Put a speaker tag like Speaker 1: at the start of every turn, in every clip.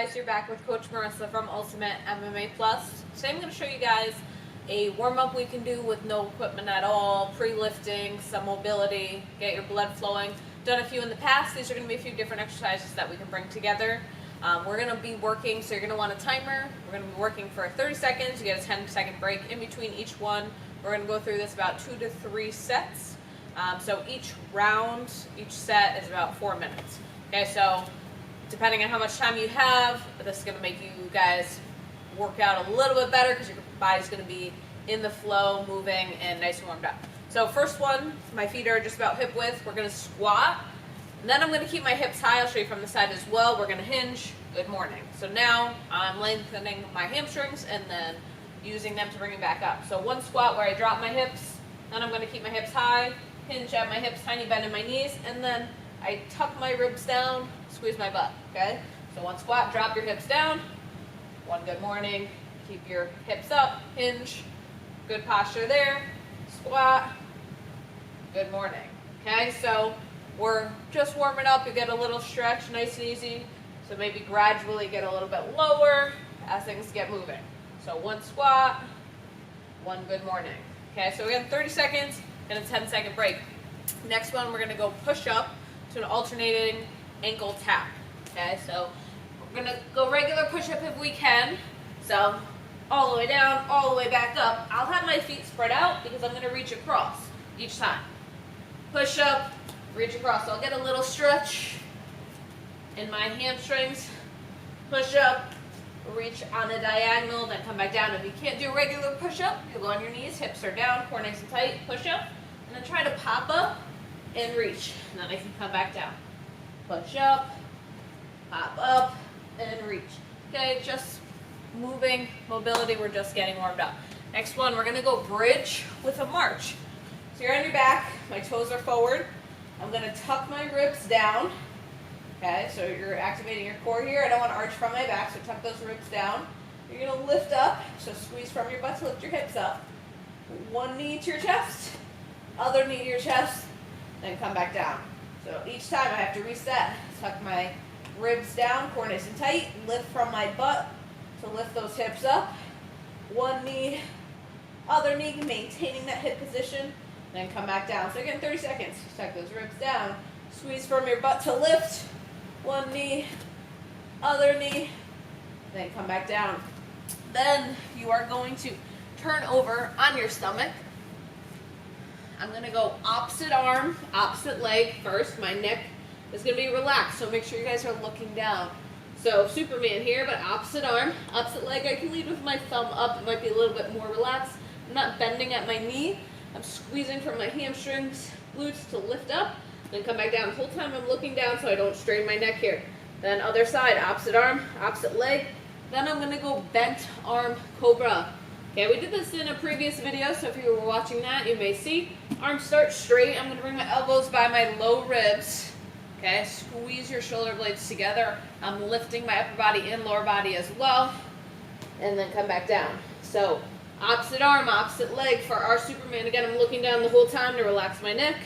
Speaker 1: guys, you're back with Coach Marisa from Ultimate MMA Plus. Today I'm going to show you guys a warm-up we can do with no equipment at all, pre-lifting, some mobility, get your blood flowing. Done a few in the past. These are going to be a few different exercises that we can bring together. We're going to be working, so you're going to want a timer. We're going to be working for 30 seconds. You get a 10-second break in between each one. We're going to go through this about 2 to 3 sets. So each round, each set is about 4 minutes. Okay, so depending on how much time you have, this is going to make you guys work out a little bit better because your body's going to be in the flow, moving, and nice and warmed up. So first one, my feet are just about hip width. We're going to squat. And then I'm going to keep my hips high. I'll show you from the side as well. We're going to hinge. Good morning. So now I'm lengthening my hamstrings and then using them to bring me back up. So one squat where I drop my hips. Then I'm going to keep my hips high, hinge at my hips, tiny bend in my knees, and then I tuck my ribs down, squeeze my butt, okay? So one squat, drop your hips down. One good morning, keep your hips up, hinge, good posture there, squat, good morning, okay? So we're just warming up, you get a little stretch, nice and easy. So maybe gradually get a little bit lower as things get moving. So one squat, one good morning. Okay, so again, 30 seconds and a 10-second break. Next one, we're gonna go push up to an alternating ankle tap. Okay, so we're gonna go regular push up if we can. So all the way down, all the way back up. I'll have my feet spread out because I'm gonna reach across each time. Push up, reach across. So I'll get a little stretch in my hamstrings. Push up, reach on a diagonal, then come back down. If you can't do a regular push up, you go on your knees, hips are down, core nice and tight, push up, and then try to pop up and reach. And then I can come back down. Push up, pop up, and reach. Okay, just moving, mobility, we're just getting warmed up. Next one, we're gonna go bridge with a march. So you're on your back, my toes are forward. I'm gonna tuck my ribs down. Okay, so you're activating your core here. I don't want to arch from my back, so tuck those ribs down. You're going to lift up, so squeeze from your butt to lift your hips up. One knee to your chest, other knee to your chest, then come back down. So each time I have to reset. Tuck my ribs down, core nice and tight, lift from my butt to lift those hips up. One knee, other knee, maintaining that hip position, then come back down. So again, 30 seconds. Tuck those ribs down, squeeze from your butt to lift. One knee, other knee, then come back down. Then you are going to turn over on your stomach. I'm going to go opposite arm, opposite leg first. My neck is going to be relaxed, so make sure you guys are looking down. So Superman here, but opposite arm, opposite leg. I can lead with my thumb up. It might be a little bit more relaxed. I'm not bending at my knee. I'm squeezing from my hamstrings, glutes to lift up. Then come back down. The whole time I'm looking down so I don't strain my neck here. Then other side, opposite arm, opposite leg. Then I'm going to go bent arm cobra. Okay, we did this in a previous video, so if you were watching that, you may see. Arms start straight. I'm going to bring my elbows by my low ribs. Okay, squeeze your shoulder blades together. I'm lifting my upper body and lower body as well. And then come back down. So opposite arm, opposite leg for our Superman. Again, I'm looking down the whole time to relax my neck.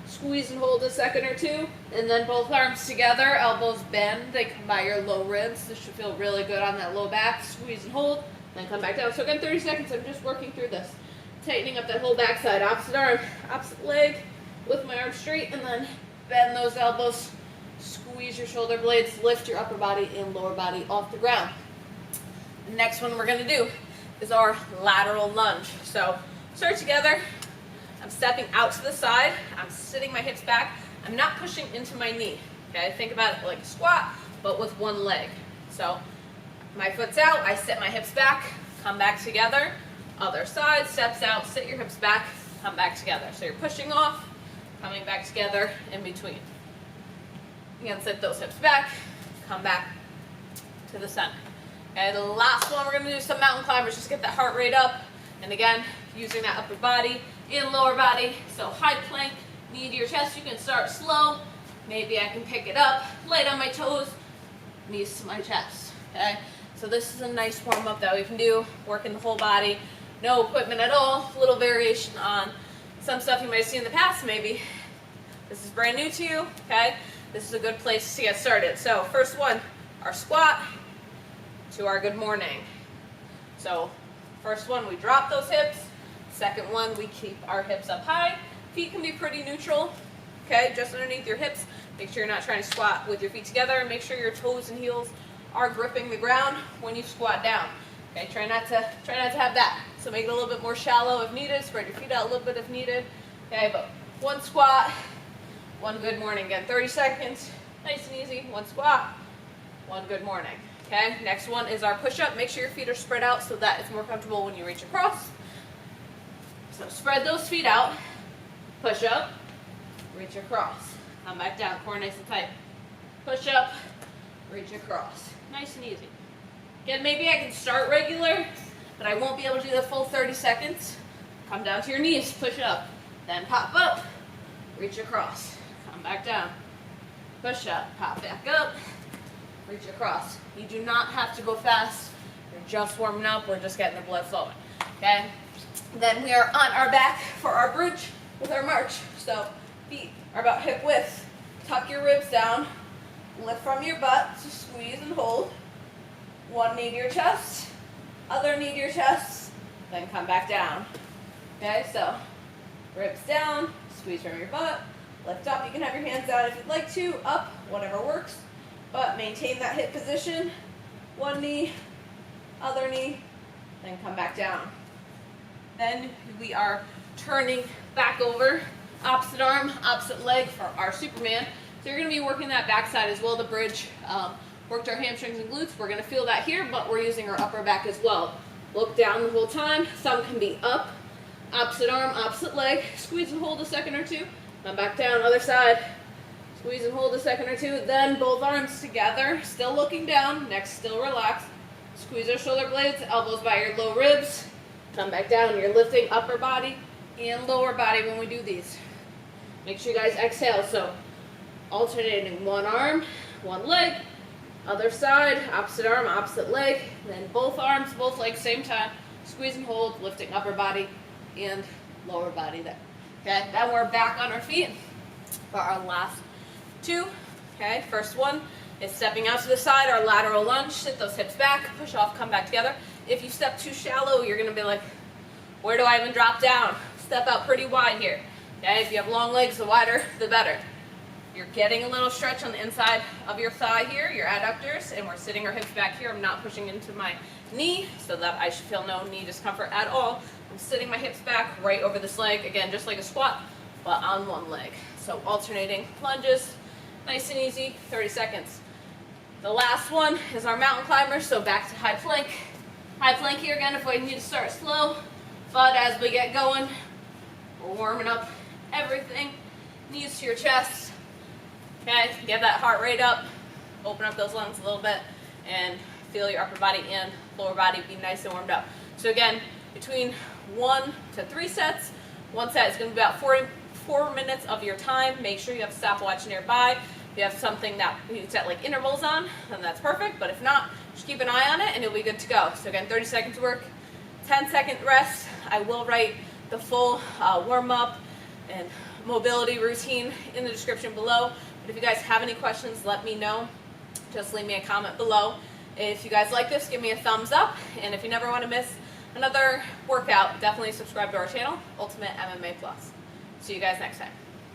Speaker 1: Squeeze and hold a second or two, and then both arms together, elbows bend, they come by your low ribs. This should feel really good on that low back. Squeeze and hold, then come back down. So again, 30 seconds, I'm just working through this. Tightening up that whole back side, opposite arm, opposite leg, with my arms straight, and then bend those elbows, squeeze your shoulder blades, lift your upper body and lower body off the ground. The next one we're gonna do is our lateral lunge. So start together. I'm stepping out to the side, I'm sitting my hips back, I'm not pushing into my knee, okay? Think about it like a squat, but with one leg. So my foot's out, I sit my hips back, come back together, other side, steps out, sit your hips back, come back together. So you're pushing off, coming back together in between. You can sit those hips back, come back to the center. Okay, the last one, we're gonna do some mountain climbers, just get that heart rate up, and again, using that upper body and lower body. So high plank, knee to your chest. You can start slow. Maybe I can pick it up, light on my toes, knees to my chest. Okay, so this is a nice warm up that we can do, working the whole body, no equipment at all. Little variation on some stuff you might have seen in the past. Maybe this is brand new to you. Okay, this is a good place to get started. So first one, our squat, to our good morning. So first one, we drop those hips. Second one, we keep our hips up high. Feet can be pretty neutral, okay, just underneath your hips. Make sure you're not trying to squat with your feet together. Make sure your toes and heels are gripping the ground when you squat down. Okay, try not to have that. So make it a little bit more shallow if needed. Spread your feet out a little bit if needed. Okay, but one squat, one good morning. Again, 30 seconds, nice and easy. One squat, one good morning. Okay, next one is our push-up. Make sure your feet are spread out so that it's more comfortable when you reach across. So spread those feet out, push up, reach across. Come back down, core nice and tight. Push up, reach across. Nice and easy. Again, maybe I can start regular, but I won't be able to do the full 30 seconds. Come down to your knees, push up, then pop up, reach across. Come back down, push up, pop back up, reach across. You do not have to go fast. You're just warming up. We're just getting the blood flowing. Okay? Then we are on our back for our bridge with our march. So feet are about hip width. Tuck your ribs down. Lift from your butt to squeeze and hold. One knee to your chest, other knee to your chest, then come back down. Okay, so ribs down, squeeze from your butt, lift up. You can have your hands down if you'd like to, up, whatever works. But maintain that hip position. One knee, other knee, then come back down. Then we are turning back over, opposite arm, opposite leg for our Superman. So you're going to be working that backside as well, the bridge. Worked our hamstrings and glutes. We're going to feel that here, but we're using our upper back as well. Look down the whole time. Thumb can be up, opposite arm, opposite leg. Squeeze and hold a second or two. Come back down, other side. Squeeze and hold a second or two. Then both arms together, still looking down, neck still relaxed. Squeeze our shoulder blades, elbows by your low ribs. Come back down. You're lifting upper body and lower body when we do these. Make sure you guys exhale. So alternating one arm, one leg, other side, opposite arm, opposite leg, then both arms, both legs, same time. Squeeze and hold, lifting upper body and lower body there. Okay, then we're back on our feet for our last two. Okay, first one is stepping out to the side, our lateral lunge. Sit those hips back, push off, come back together. If you step too shallow, you're going to be like, where do I even drop down? Step out pretty wide here. Okay, if you have long legs, the wider, the better. You're getting a little stretch on the inside of your thigh here, your adductors, and we're sitting our hips back here. I'm not pushing into my knee so that I should feel no knee discomfort at all. I'm sitting my hips back right over this leg, again, just like a squat, but on one leg. So alternating lunges, nice and easy, 30 seconds. The last one is our mountain climber, so back to high plank. High plank here again if we need to start slow, but as we get going, we're warming up everything. Knees to your chest. Okay, get that heart rate up, open up those lungs a little bit, and feel your upper body and lower body be nice and warmed up. So again, between 1 to 3 sets, one set is going to be about 4 minutes of your time. Make sure you have a stopwatch nearby. If you have something that you can set like intervals on, then that's perfect, but if not, just keep an eye on it and you'll be good to go. So again, 30 seconds work, 10-second rest. I will write the full warm-up and mobility routine in the description below. But if you guys have any questions, let me know. Just leave me a comment below. If you guys like this, give me a thumbs up. And if you never want to miss another workout, definitely subscribe to our channel, Ultimate MMA Plus. See you guys next time.